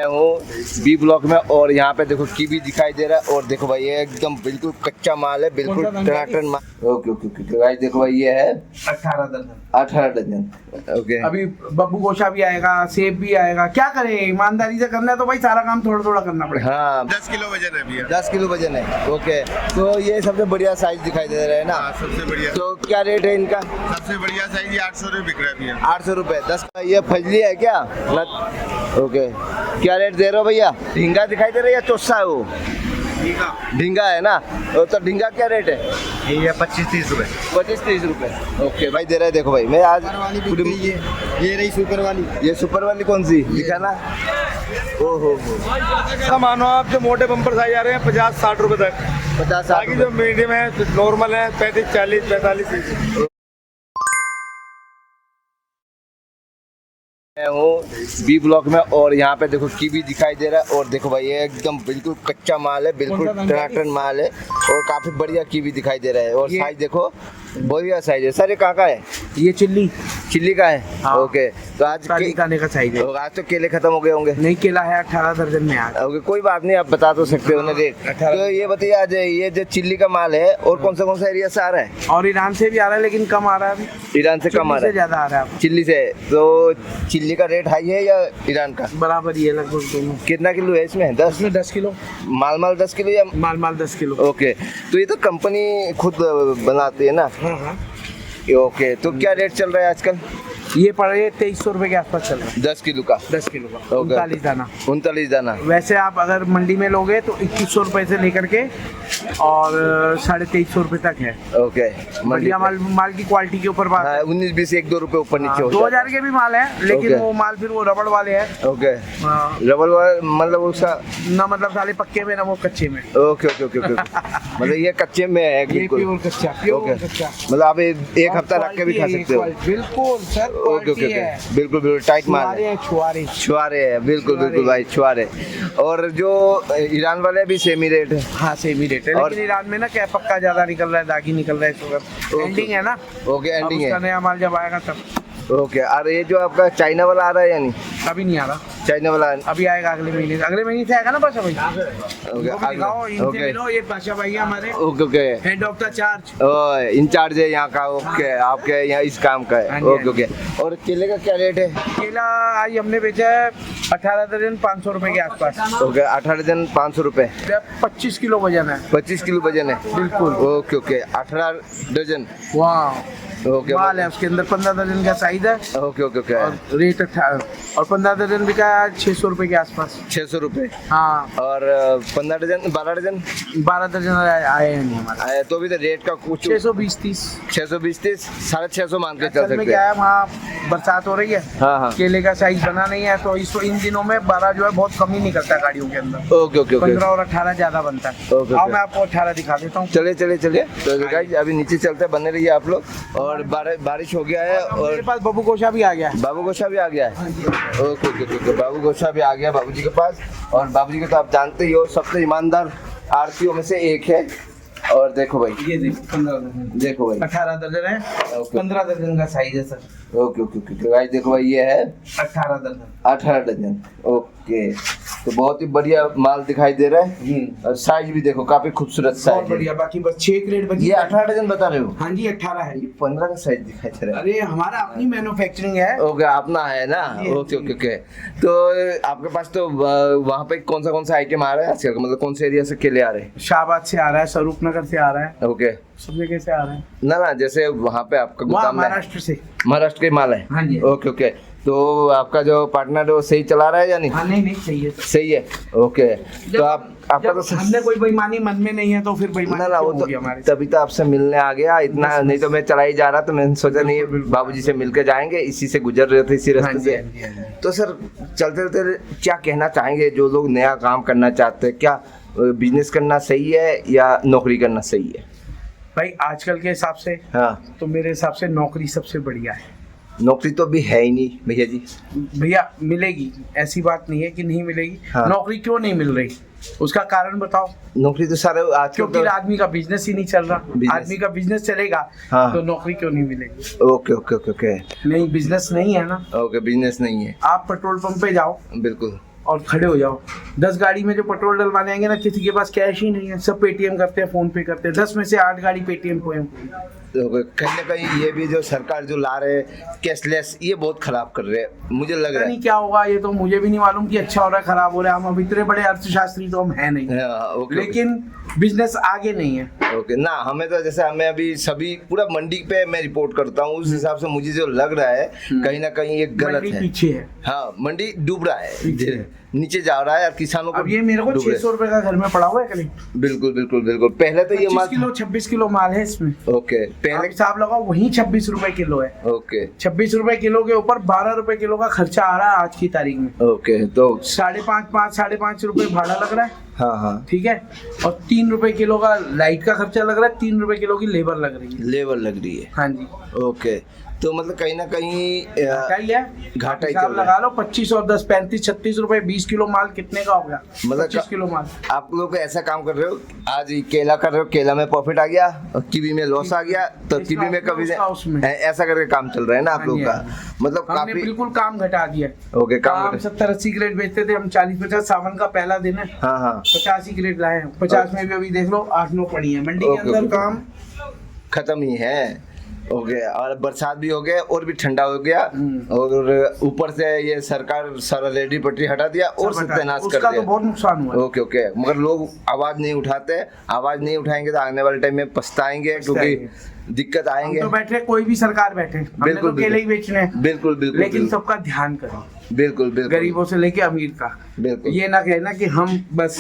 मैं हूँ B block में और यहाँ पे देखो कीवी दिखाई दे रहा है और देखो भाई ये एकदम बिल्कुल कच्चा माल है, बिल्कुल टनाटन माल। ओके ओके ओके गाइस देखो भाई ये है 18 दर्जन। 18 डजन। ओके अभी बब्बू गोशा भी आएगा, सेब भी आएगा। क्या करें, ईमानदारी से करना है तो भाई सारा काम थोड़ा थोड़ा करना पड़ेगा। हाँ 10 किलो वजन है भैया। 10 किलो वजन है। ओके तो ये सबसे बढ़िया साइज दिखाई दे रहा है ना। हाँ, सबसे बढ़िया। तो क्या रेट है इनका? सबसे बढ़िया साइज 800 रुपये बिक रहा है भैया। 800 रुपये 10 का। ये फजली है क्या? ओके क्या रेट दे रहे हो भैया? ढींगा दिखाई दे रहा है या चोसा है वो? ढींगा है ना। तो ढींगा क्या रेट है? ये 25-30 रुपये। 25-30 रुपये। ओके भाई दे रहे हैं। देखो भाई मैं आज ये रही सुपर वाली। ये सुपर वाली कौन सी दिखाना? ओहो ऐसा मानो आप जो मोटे बम्पर साइज आ रहे हैं 50-60 रुपए तक, 50 बाकी जो मीडियम है नॉर्मल है 35-40-45। मैं हूँ बी ब्लॉक में और यहाँ पे देखो कीवी दिखाई दे रहा है और देखो भाई ये एकदम बिल्कुल कच्चा माल है, बिल्कुल टनाटन माल है और काफी बढ़िया कीवी दिखाई दे रहा है। और साइज देखो बढ़िया साइज है। सर ये कहाँ का है? ये चिल्ली का है। हाँ। ओके तो आज खाने का साइज है। आज तो केले खत्म हो गए होंगे। नहीं, केला है 18 दर्जन में आज। ओके कोई बात नहीं, आप बता तो सकते हो ना रेट। तो ये बताइए आज ये जो चिल्ली का माल है और कौन सा एरिया से आ रहा है? और ईरान से भी आ रहा है लेकिन कम आ रहा है अभी। ईरान से कम आ रहा है, ज्यादा आ रहा है। चिल्ली से। तो चिल्ली का रेट हाई है या ईरान का? बराबर ही है लगभग दोनों। कितना किलो है इसमें? 10? इसमें 10 किलो माल 10 किलो या माल 10 किलो। ओके तो ये तो कंपनी खुद बनाती है ना। हाँ। ओके तो क्या रेट चल रहा है आजकल? ये पड़ रही है 2300 रुपए के आसपास चल रहा है। 10 किलो का? 10 किलो का ओके। 39 दाना। 39 दाना। वैसे आप अगर मंडी में लोगे तो 2100 रुपए से लेकर के और 2350 रुपए तक है। ओके बढ़िया माल की क्वालिटी के ऊपर बात है। 19-20 1-2 रुपए ऊपर नीचे हो 2000 के भी माल है लेकिन ओके। वो माल फिर वो रबड़ वाले हैं। ओके हाँ। रबड़ वाला मतलब उसका ना मतलब साले पक्के में ना वो कच्चे में। ओके ओके ओके ओके मतलब ये कच्चे में है ये बिल्कुल। प्योर कच्चा, प्योर ओके कच्चा। मतलब आप एक हफ्ता रख के भी खा सकते हो। बिल्कुल सर, ओके ओके ओके बिल्कुल बिल्कुल टाइट माल है। छुआरे है बिल्कुल बिल्कुल भाई छुआरे। और जो ईरान वाले भी सेम ही रेट है? हाँ सेम ही रेट है लेकिन ईरान में ना क्या पक्का ज्यादा निकल रहा है, दागी निकल रहा है इस वक्त। एंडिंग है ना। ओके एंडिंग है। नया माल जब आएगा तब। ओके और ये जो आपका चाइना वाला आ रहा है यानी? अभी नहीं आ रहा, चाइना वाला अभी आएगा अगले महीने से आएगा ना बादशाह भाई। ओके ओके मिलो, ये बादशाह भाई हमारे okay okay head of the charge in charge है यहाँ का। ओके आपके यहाँ इस काम का है। ओके ओके और केले का क्या रेट है? केला आज हमने बेचा है 18 दर्जन 500 रुपए के आसपास। ओके 18 डजन 500 रुपए। 25 किलो वजन है। 25 किलो वजन है बिल्कुल। Okay okay 18 dozen. वाह ओके माल है उसके अंदर 15 दर्जन का साइज है। ओके ओके ओके और रेट 18 और 15 दर्जन बिका है 600 रुपए के आसपास। 600 रुपए। हाँ और 15 डजन 12 डजन 12 दर्जन आए हैं नहीं हमारे। तो भी तो रेट का कुछ 620-30 620-30 650 मान के चल असल में सकते क्या हैं। है वहाँ बरसात हो रही है। हाँ हाँ केले का साइज बना नहीं है तो इन दिनों में 12 जो है बहुत कम ही निकलता है गाड़ियों के अंदर। ओके ओके ओके 15 और 18 ज्यादा बनता है। ओके, आओ ओके। मैं आपको 18 दिखा देता हूँ। चले चले चलिए तो गाइस अभी नीचे चलते हैं, बने रहिए आप लोग। और बारिश हो गया है मेरे और पास बब्बू गोशा भी आ गया है। बाबू गोशा भी आ गया है। ओके ओके ओके बाबू गोशा भी आ गया बाबूजी के पास। और बाबूजी को तो आप जानते ही हो सबसे ईमानदार आरतीयों में से एक है। और देखो भाई ये देखो 15 दर्जन, देखो भाई 18 दर्जन है। 15 दर्जन का साइज है sir. Okay okay okay guys देखो भाई ये है 18 दर्जन। 18 डजन। ओके तो बहुत ही बढ़िया माल दिखाई दे रहा है और साइज भी देखो काफी खूबसूरत बहुत साइज है। बढ़िया। बाकी बस 6 क्रेट बची। ये 18 डजन बता रहे हो? हाँ जी 18 है। 15 का साइज दिखाई दे रहा है। अरे हमारा अपनी मैन्युफैक्चरिंग है। ओके अपना है ना। ओके ओके ओके तो आपके पास तो वहाँ पे कौन सा आइटम आ रहा है आजकल? मतलब कौन से एरिया से केले आ रहे हैं? शाहबाद से आ रहा है, स्वरूप नगर से आ रहा है, ओके सब जगह से आ रहा है। ना जैसे वहाँ पे आपका वहाँ गोदाम है महाराष्ट्र से। महाराष्ट्र के माल है। हाँ जी। ओके ओके तो आपका जो पार्टनर है वो सही चला रहा है या नहीं? हाँ नहीं सही है। सही है। ओके तो आपका तो हमने कोई बेईमानी मन में नहीं है तो फिर बेईमानी ना वो क्यों होगी हमारे? तभी तो आपसे मिलने आ गया इतना, नहीं तो मैं चला ही जा रहा तो मैंने सोचा नहीं बाबूजी से मिलके जाएंगे, इसी से गुजर रहे थे इसी रास्ते से। तो सर चलते चलते क्या कहना चाहेंगे जो लोग नया काम करना चाहते हैं? क्या बिजनेस करना सही है या नौकरी करना सही है? भाई आजकल के हिसाब से हाँ तो मेरे हिसाब से नौकरी सबसे बढ़िया है। नौकरी तो अभी है ही नहीं भैया जी। भैया मिलेगी, ऐसी बात नहीं है कि नहीं मिलेगी। हाँ। नौकरी क्यों नहीं मिल रही उसका कारण बताओ। नौकरी तो सारे आज क्योंकि आदमी का बिजनेस ही नहीं चल रहा। आदमी का बिजनेस चलेगा हाँ। तो नौकरी क्यों नहीं मिलेगी? ओके ओके ओके ओके नहीं बिजनेस नहीं है ना। ओके बिजनेस नहीं है। आप पेट्रोल पंप पे जाओ, बिल्कुल और खड़े हो जाओ। 10 गाड़ी में जो पेट्रोल डलवाने आएंगे ना, किसी के पास कैश ही नहीं है, सब पेटीएम करते हैं, फोन पे करते हैं। 10 में से 8 गाड़ी पेटीएम को है। तो कहीं ना कहीं ये भी जो सरकार जो ला रहे हैं कैशलेस, ये बहुत खराब कर रहे हैं, मुझे लग रहा है। नहीं क्या होगा, ये तो मुझे भी नहीं मालूम कि अच्छा हो रहा है खराब हो रहा है। हम अब इतने बड़े अर्थशास्त्री तो हम हैं नहीं, ओके, लेकिन बिजनेस आगे नहीं है। ओके ना, हमें तो जैसे हमें अभी सभी पूरा मंडी पे मैं रिपोर्ट करता हूँ, उस हिसाब से मुझे जो लग रहा है कहीं ना कहीं ये गलत मंडी है। पीछे है। हाँ, मंडी डूब रहा पीछे है, नीचे जा रहा है और किसानों को अब ये मेरे को डूब रहा है। 600 रुपए का घर में पड़ा हुआ है करीब। बिल्कुल बिल्कुल बिल्कुल। पहले तो ये 25 माल किलो 26 किलो माल है इसमें। ओके, पहले हिसाब लगाओ, वही 26 रुपए किलो है। ओके 26 रुपए किलो के ऊपर 12 रुपए किलो का खर्चा आ रहा है आज की तारीख में। ओके, तो 5.5 रुपए भाड़ा लग रहा है, हाँ हाँ, ठीक है, और 3 रुपए किलो का लाइट का खर्चा लग रहा है, 3 रुपए किलो की लेबर लग रही है। लेबर लग रही है। हाँ जी, ओके, तो मतलब कहीं ना कहीं घाटा ही है। घाटा ही हिसाब चल रहा लगा लो, 25 और 10 35 36 रुपए 20 किलो माल कितने का हो गया? मतलब 25 किलो माल। आप लोग ऐसा काम कर रहे हो, आज केला कर रहे हो, केला में प्रॉफिट आ गया और कीवी में लॉस आ गया, तो कीवी में कभी उसमें ऐसा करके काम चल रहा है ना आप लोग का, मतलब हमने काफी। बिल्कुल काम घटा दिया। ओके, काम 70-80 ग्रेड बेचते थे हम, 40-50। सावन का पहला दिन है, हाँ हाँ, 50 ही ग्रेड लाए हैं। 50 में भी अभी देख लो 8-9 पड़ी है मंडी के अंदर। काम खत्म ही है। ओके, और बरसात भी हो गया और भी ठंडा हो गया, और ऊपर से ये सरकार सारा रेडी पटरी हटा दिया और सत्यानाश कर उसका तो दिया। बहुत नुकसान हुआ। ओके ओके, मगर लोग आवाज नहीं उठाते, आवाज नहीं उठाएंगे तो आने वाले टाइम में पछताएंगे, क्योंकि दिक्कत आएंगे। तो बैठे, कोई भी सरकार बैठे, हमने बिल्कुल, तो केले ही बेचने हैं। बिल्कुल बिल्कुल, लेकिन सबका ध्यान करो, बिल्कुल बिल्कुल, गरीबों से लेके अमीर का। बिल्कुल। ये ना कहना कि हम बस,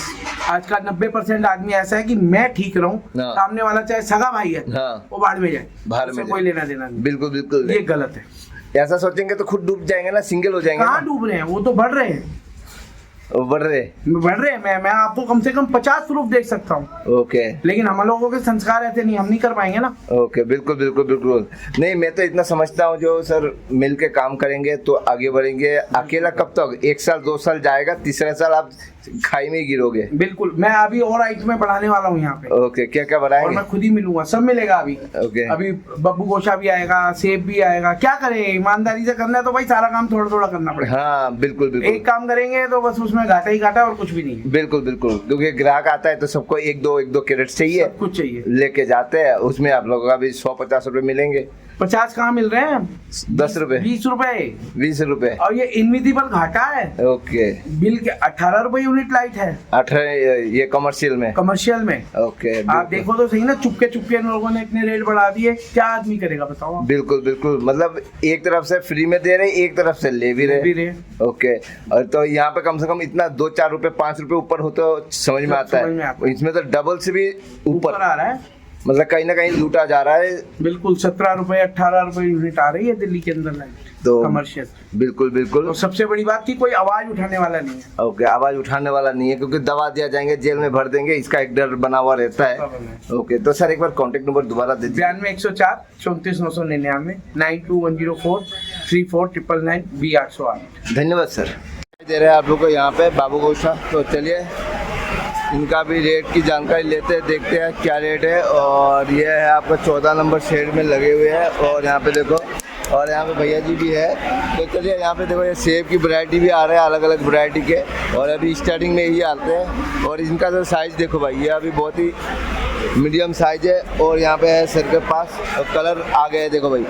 आज का 90% आदमी ऐसा है कि मैं ठीक रहूं, हाँ। सामने वाला चाहे सगा भाई है, हाँ। वो बाढ़ में जाए, बाहर में उससे जाए। कोई लेना देना नहीं। बिल्कुल बिल्कुल, ये गलत है। ऐसा सोचेंगे तो खुद डूब जाएंगे ना, सिंगल हो जाएंगे कहाँ ना। डूब रहे हैं, वो तो बढ़ रहे हैं, बढ़ रहे। बढ़ रहे हैं। मैं आपको कम से कम 50 प्रूफ देख सकता हूँ, ओके लेकिन हम लोगों के संस्कार ऐसे नहीं, हम नहीं कर पाएंगे ना। ओके, बिल्कुल बिल्कुल बिल्कुल। नहीं, मैं तो इतना समझता हूँ, जो सर मिल के काम करेंगे तो आगे बढ़ेंगे। अकेला कब तक, 1 साल 2 साल जाएगा, तीसरा साल आप खाई में ही गिरोगे। बिल्कुल, मैं अभी और आइटमें बढ़ाने वाला हूँ यहाँ पे। ओके, क्या क्या और बढ़ाएंगे? मैं खुद ही मिलूंगा, सब मिलेगा अभी। ओके। अभी बब्बू गोशा भी आएगा, सेब भी आएगा। क्या करें, ईमानदारी से करना है तो भाई सारा काम थोड़ा थोड़ा करना पड़ेगा। हाँ बिल्कुल बिल्कुल, एक काम करेंगे तो बस उसमें घाटा ही घाटा और कुछ भी नहीं है। बिल्कुल बिल्कुल, क्योंकि ग्राहक आता है तो सबको एक दो कैरेट चाहिए, सब कुछ चाहिए। लेके जाते हैं, उसमें आप लोगों का भी 100-50 रुपए मिलेंगे। 50 कहाँ मिल रहे हैं? 10 रुपए, 20 रुपए। 20 रुपए। और ये इनविजिबल घाटा है। ओके, बिल के 18 रुपए यूनिट लाइट है 18 ये कमर्शियल में। कमर्शियल में। ओके, आप देखो तो सही ना, चुपके चुपके इन लोगों ने इतने रेट बढ़ा दिए, क्या आदमी करेगा बताओ आप? बिल्कुल बिल्कुल, मतलब एक तरफ से फ्री में दे रहे, एक तरफ से ले भी रहे। ओके, और तो यहाँ पे कम से कम इतना 2-4 रुपए 5 रुपए ऊपर हो तो समझ में आता समझ में आता है, इसमें तो डबल से भी ऊपर, आ रहा है। मतलब कहीं ना कहीं लूटा जा रहा है। बिल्कुल, 17 रुपए 18 रुपए यूनिट आ रही है दिल्ली के अंदर लाइट, तो कमर्शियल। बिल्कुल बिल्कुल। तो सबसे बड़ी बात की कोई आवाज उठाने वाला नहीं है। ओके, आवाज उठाने वाला नहीं है, क्योंकि दबा दिया जाएंगे, जेल में भर देंगे, इसका एक डर बना हुआ रहता है। ओके, तो सर एक बार कांटेक्ट नंबर दोबारा दे दीजिए। 92 104 34 999 92104 3499 B808। धन्यवाद सर। दे रहे हैं आप लोग को यहाँ पे बाबू गोशा, तो चलिए इनका भी रेट की जानकारी लेते हैं, देखते हैं क्या रेट है। और ये है आपका 14 नंबर शेड में लगे हुए हैं, और यहाँ पे देखो, और यहाँ पे भैया जी भी है। तो चलिए यहाँ पे देखो, ये सेब की वैरायटी भी आ रहे हैं, अलग अलग वैरायटी के, और अभी स्टार्टिंग में यही आते हैं। और इनका जो साइज़ देखो भाई, ये अभी बहुत ही मीडियम साइज है, और यहाँ पे है सर के पास, और कलर आ गए देखो भाई।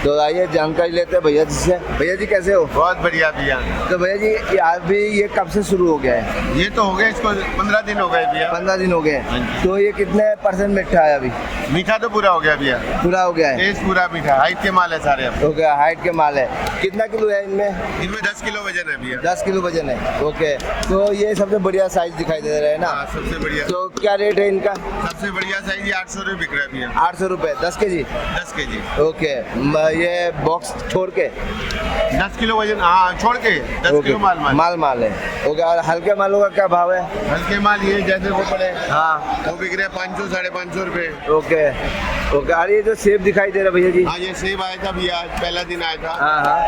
तो आइए जानकारी लेते हैं भैया जी से। भैया जी कैसे हो? बहुत बढ़िया भैया। तो भैया जी अभी ये कब से शुरू हो गया है? ये तो हो गया, इसको 15 दिन हो गए भैया। 15 दिन हो गए। हाँ जी। तो ये कितने % मीठा है अभी? मीठा तो पूरा हो गया भैया, पूरा हो गया है। टेस्ट पूरा मीठा, हाइट के माल है सारे। अब ओके, हाइट के माल है। कितना किलो है इनमें? इनमें 10 किलो वजन है भैया। 10 किलो वजन है। ओके, तो ये सबसे बढ़िया साइज दिखाई दे रहा है ना? हाँ, सबसे बढ़िया। तो क्या रेट है इनका? सबसे बढ़िया साइज ये 800 रुपये बिक रहा है भैया। 800 रुपये 10 kg। 10 kg। ओके, ये बॉक्स छोड़ के 10 किलो वजन, हाँ छोड़ के 10 किलो माल माल है। ओके, और हल्के मालों का क्या भाव है? हल्के माल ये जैसे वो पड़े, हाँ, वो बिक रहे 500 550 रुपए। Okay okay. और ये जो सेब दिखाई दे रहा है भैया जी? हाँ, ये सेब आया था भैया, आज पहला दिन आया था। हाँ हाँ,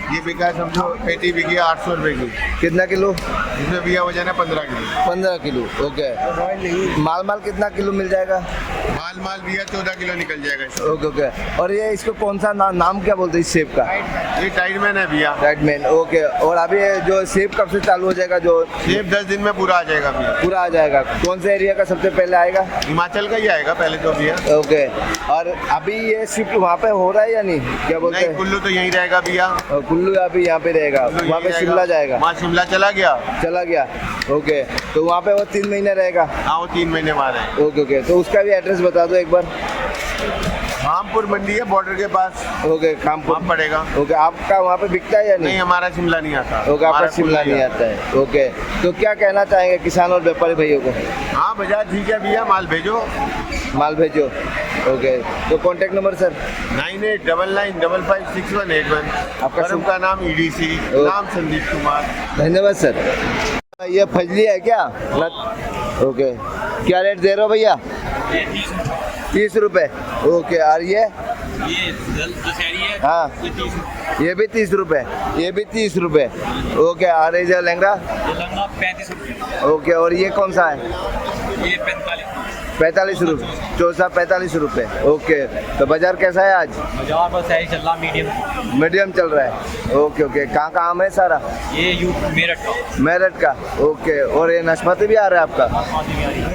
ये बिका समझो, पेटी बिकी 800 रुपए की। कितना किलो? इसमें भैया वजन है 15 किलो। 15 किलो। ओके, माल कितना किलो मिल जाएगा? माल माल भी है, 14 किलो निकल जाएगा इसमें। Okay okay. और ये इसको कौन सा नाम क्या बोलते हैं इस सेब का? ये टाइडमैन है भैया। Tiedemann, okay. और अभी ये जो सेब कब से चालू हो जाएगा? जो सेब 10 दिन में पूरा आ जाएगा भैया। पूरा आ जाएगा। कौन से एरिया का सबसे पहले आएगा? हिमाचल का ही आएगा पहले तो भैया। ओके। और अभी ये शिफ्ट वहाँ पे हो रहा है या नहीं, क्या बोलते नहीं, हैं? कुल्लू तो यहीं रहेगा भैया। कुल्लू अभी यहाँ पे रहेगा, कुल्लू वहाँ पे यहीं शिमला जाएगा। वहाँ शिमला चला गया। चला गया, ओके। तो वहाँ पे वो 3 महीने रहेगा। हाँ, वो 3 महीने मारे हैं। Okay okay. तो उसका भी एड्रेस बता दो एक बार। खामपुर मंडी है, बॉर्डर के पास। ओके, खामपुर वहाँ पड़ेगा। ओके। आपका वहाँ पे बिकता है या नहीं, नहीं? हमारा शिमला नहीं आता। ओके, आपका हमारा शिमला कुल्लू नहीं आता है। ओके। तो क्या कहना चाहेंगे किसान और व्यापारी भाइयों को? हाँ, बाजार ठीक है भैया, माल भेजो। माल भेजो। ओके। तो कॉन्टेक्ट नंबर सर? 9899556181। आपका फर्म का नाम EDC, नाम संदीप कुमार। धन्यवाद सर। ये फजली है क्या? ओके। क्या रेट दे रहे हो भैया? 30 रुपए। ओके। और ये दशहरी है, हाँ, ये 30 ये भी 30 रुपए, ये भी 30 रुपए। ओके। और ये जो लहंगा? ये लंगा 35 रुपये, ओके। और ये कौन सा है? ये 45। 45 रुपये। चौसा 45 रुपए। ओके। तो बाजार कैसा है आज? बाजार बस ऐसे चल रहा, मीडियम। मीडियम चल रहा है। Okay okay. कहाँ का आम है सारा? ये यू मेरठ का मेरठ का। ओके। और ये नाशपाती भी आ रहा है आपका?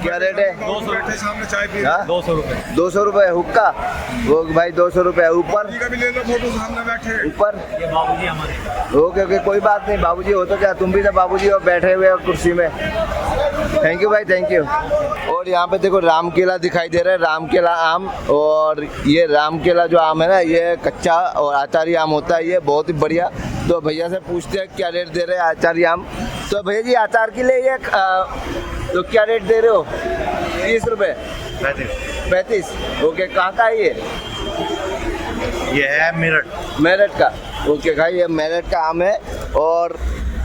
क्या रेट है? 200 रुपये। सामने चाय पी हाँ? 200 रुपये। 200 रुपए हुक्का। वो भाई 200 रुपए। ऊपर? का भी ले लो, फोटो सामने बैठे। ऊपर? ये बाबूजी हमारे। Okay okay. कोई बात नहीं, बाबूजी हो तो क्या, तुम भी तो बाबूजी हो, बैठे हुए हो कुर्सी में। थैंक यू भाई, थैंक यू। और यहाँ पे देखो रामकेला दिखाई दे रहा है, रामकेला आम। और ये रामकेला जो आम है ना, ये कच्चा और आचारी आम होता है, ये बहुत ही बढ़िया। तो भैया से पूछते हैं क्या रेट दे रहे हैं आचारी आम। तो भैया जी, अचार के लिए ये तो क्या रेट दे रहे हो? 30 रुपये। 35। ओके। कहाँ का है ये है मेरठ। मेरठ का। ओके भाई, ये मेरठ का आम है और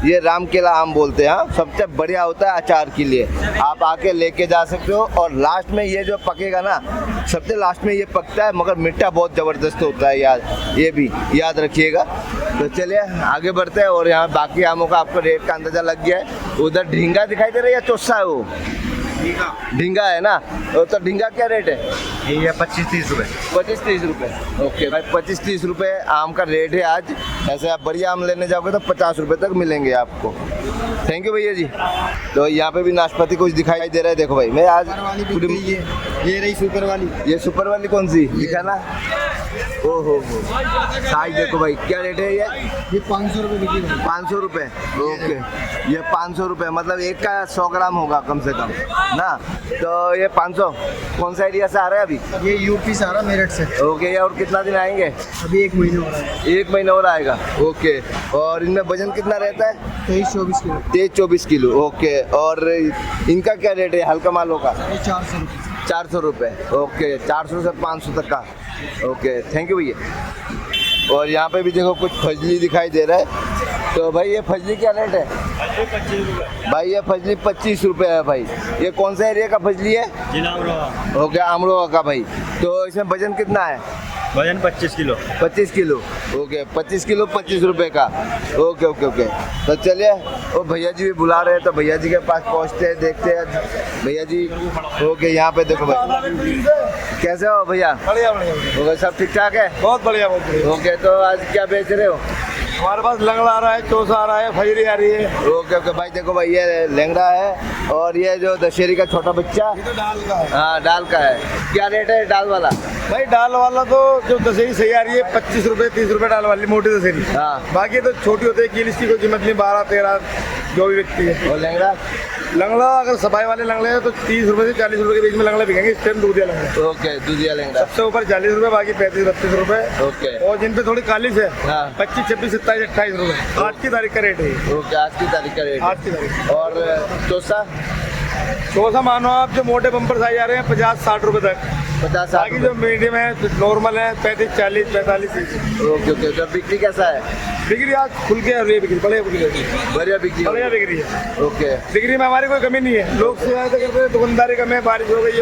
ये रामकेला आम बोलते हैं। हाँ, सबसे बढ़िया होता है अचार के लिए, आप आके लेके जा सकते हो। और लास्ट में ये जो पकेगा ना, सबसे लास्ट में ये पकता है, मगर मीठा बहुत ज़बरदस्त होता है यार, ये भी याद रखिएगा। तो चलिए आगे बढ़ते हैं। और यहाँ बाकी आमों का आपको रेट का अंदाज़ा लग गया है। उधर ढींगा दिखाई दे रहा है या चोसा है? वो ढींगा है ना। तो ढींगा क्या रेट है? ये 25-30 रुपए। 25-30 रुपए। ओके भाई, 25-30 रुपए आम का रेट है आज। ऐसे आप बढ़िया आम लेने जाओगे तो 50 रुपए तक मिलेंगे आपको। थैंक यू भैया जी। तो यहाँ पे भी नाशपाती कुछ दिखाई दे रहा है। देखो भाई, मैं आज ये रही सुपर वाली। ये सुपर वाली कौन सी दिखाना? ओहो साइज देखो भाई, क्या रेट है ये? 500 रुपये बिकी। 500 रुपए। ओके। ये 500 रुपए, मतलब एक का 100 ग्राम होगा कम से कम ना। तो ये 500 कौन सा एरिया से आ रहा है अभी? ये यूपी से आ रहा, मेरठ से। ओके। और कितना दिन आएंगे? अभी 1 महीने हो रहा है। 1 महीना और आएगा। ओके। और इनमें वजन कितना रहता है? 23-24 किलो। 23-24 किलो। ओके। और इनका क्या रेट है हल्का मालों का? ये 400 रुपये। 400 रुपये। ओके। 400 से 500 तक का। ओके, थैंक यू भैया। और यहाँ पे भी देखो कुछ फजली दिखाई दे रहा है। तो भाई ये फजली क्या रेट है? भाई ये फजली 25 रुपये है भाई। ये कौन सा एरिया का फजली है? ओके, अमरोहा का भाई। तो इसमें वजन कितना है? वजन 25 किलो। 25 किलो। ओके, 25 किलो 25 रुपए का। Okay okay okay. तो चलिए, वो भैया जी भी बुला रहे हैं, तो भैया जी के पास पहुंचते हैं, देखते हैं भैया जी। ओके। यहाँ पे देखो भाई, कैसे हो भैया? बढ़िया बढ़िया। ओके, सब ठीक ठाक है? बहुत बढ़िया, बहुत बढ़िया। ओके। तो आज क्या बेच रहे हो? हमारे पास लंगड़ा आ रहा है, चौसा आ रहा है, फजरी आ रही है। ओके ओके भाई, देखो भाई ये लैंगड़ा है और ये जो दशहरी का छोटा बच्चा, ये तो दाल का है। हाँ डाल का है। क्या रेट है डाल वाला? भाई दाल वाला तो जो दशहरी सही आ रही है 25 रुपये 30 रुपये डाल वाली मोटी दशहरी। हाँ। बाकी तो छोटी होती है, कील इसकी कोई कीमत नहीं, 12-13 जो भी व्यक्ति है। और लैंगड़ा? लंगड़ा अगर सफाई वाले लंगड़े हैं तो 30 रुपये से 40 रुपये के बीच में लंगड़ा बिकेंगे इस टाइम दूधिया लंगड़े। ओके, दूधिया लैंगड़ा। सबसे ऊपर 40 रुपये, बाकी 35-32 रुपये। ओके। और जिन पे थोड़ी कालिश है हाँ। 25, 26, 27, 28 रुपये आज की तारीख का रेट है। ओके, आज की तारीख का रेट। आज की तारीख। और चौसा? चौसा मानो आप जो मोटे बम्पर साइज आ रहे हैं 50-60 रुपये तक। 50-60 बाकी जो मीडियम है नॉर्मल है 35, 40, 45। Okay okay. तो बिक्री कैसा है? बिक्री आज खुल के रही है, बिक्री बढ़िया बिक्री है। बढ़िया बिक्री हो बढ़िया रही बिक्री है। है। ओके। बिक्री में हमारी कोई कमी नहीं है। लोग शिकायत करते हैं दुकानदारी कम है, बारिश हो गई है,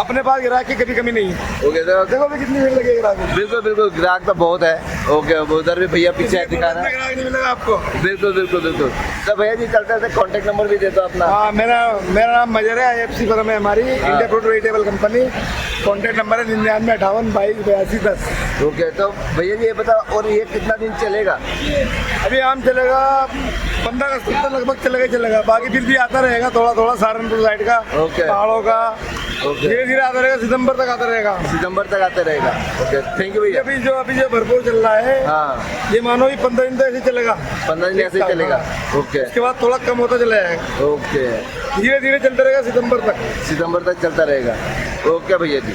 अपने पास ग्राहक की कभी कमी नहीं है। ओके। तो देखो भी कितनी भीड़ लगी ग्राहक में। बिल्कुल बिल्कुल, ग्राहक तो बहुत है। ओके, उधर भी भैया पीछे दिखा रहा है। ग्राहक नहीं मिलेगा आपको। बिल्कुल बिल्कुल बिल्कुल। तो भैया जी चलते थे, कॉन्टेक्ट नंबर भी दे दो अपना। हाँ, मेरा नाम मजर है, IFC फर्म है हमारी, India fruit vegetable company. Contact number है 9958228210। ओके, तो भैया जी ये बताओ, और ये कितना दिन चलेगा? अभी आम चलेगा 15 अगस्त तक लगभग चलेगा, बाकी फिर भी आता रहेगा थोड़ा थोड़ा सहारनपुर साइड का, ओके। पहाड़ों का, ओके। धीरे धीरे आता रहेगा, सितंबर तक आता रहेगा। सितंबर तक आते रहेगा। ओके, थैंक यू भैया। अभी जो भरपूर चल रहा है, हाँ, ये मानो भी 15 दिन तक ऐसे चलेगा, 15 दिन ऐसे ही चलेगा। ओके उसके बाद थोड़ा कम होता चला जाएगा, ओके, धीरे धीरे चलता रहेगा सितंबर तक। सितंबर तक चलता रहेगा। ओके भैया जी।